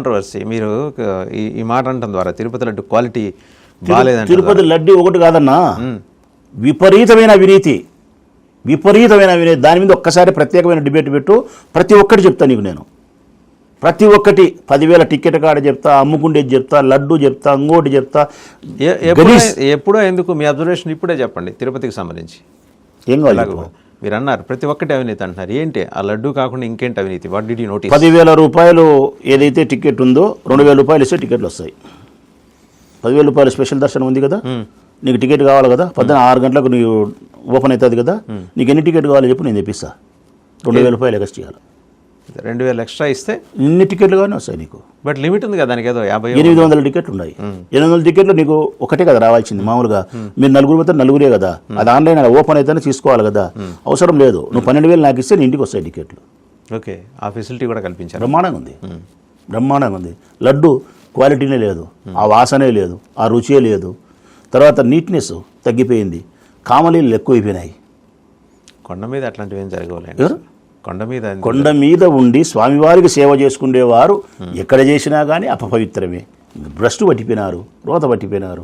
Controversy మీరు ఈ మాట అంటం ద్వారా తిరుపతి లడ్డు క్వాలిటీ బాగాలేదంట. తిరుపతి లడ్డు ఒకటి కాదన్నా, విపరీతమైన అవినీతి దాని మీద ఒక్కసారి ప్రత్యేకమైన డిబేట్ పెట్టు. ప్రతి ఒక్కటి చెప్తా నీకు నేను, ప్రతి ఒక్కటి 10,000 టికెట్ కాడ చెప్తా, అమ్ముకుండేది చెప్తా, లడ్డు చెప్తా, ఇంకోటి చెప్తా. ఎప్పుడో ఎందుకు మీ అబ్జర్వేషన్ ఇప్పుడే చెప్పండి తిరుపతికి సంబంధించి. ఏం కావాలి? మీరు అన్నారు ప్రతి ఒక్కటి అవినీతి అంటున్నారు, ఏంటి ఆ లడ్డు కాకుండా ఇంకేంటి అవినీతి? What did you notice? 10,000 రూపాయలు ఏదైతే టికెట్ ఉందో 2,000 రూపాయలు ఇస్తే టికెట్లు వస్తాయి. 10,000 రూపాయలు స్పెషల్ దర్శనం ఉంది కదా, నీకు టికెట్ కావాలి కదా, 6 గంటలకు నీకు ఓపెన్ అవుతుంది కదా, నీకు ఎన్ని టికెట్ కావాలో చెప్పు, నేను తెప్పిస్తా. 2,000 రూపాయలు ఎక్స్ట్రా చేయాలి. 2,000 ఎక్స్ట్రా ఇస్తే ఇన్ని టికెట్లు కానీ వస్తాయి నీకు. బట్ లిమిట్ ఉంది కదా దానికి, ఏదో 800 టికెట్లు ఉన్నాయి. 800 టికెట్లు నీకు ఒకటే కదా రావాల్సింది. మామూలుగా మీరు నలుగురు పోతే నలుగురే కదా, అది ఆన్లైన్ ఓపెన్ అయితేనే తీసుకోవాలి కదా, అవసరం లేదు. నువ్వు 12,000 నాకు ఇస్తే నీ ఇంటికి వస్తాయి టికెట్లు. ఓకే, ఆ ఫెసిలిటీ కూడా కల్పించారు. బ్రహ్మాండంగా ఉంది. లడ్డు క్వాలిటీనే లేదు, ఆ వాసనే లేదు, ఆ రుచే లేదు. తర్వాత నీట్నెస్ తగ్గిపోయింది, కామలీలు ఎక్కువైపోయినాయి. కొండ మీద అట్లాంటివి ఏం జరగలేదు. కొండ మీద ఉండి స్వామివారికి సేవ చేసుకునేవారు ఎక్కడ చేసినా కానీ అపవిత్రమే. భ్రష్టు పట్టిపోయినారు, రోత పట్టిపోయినారు.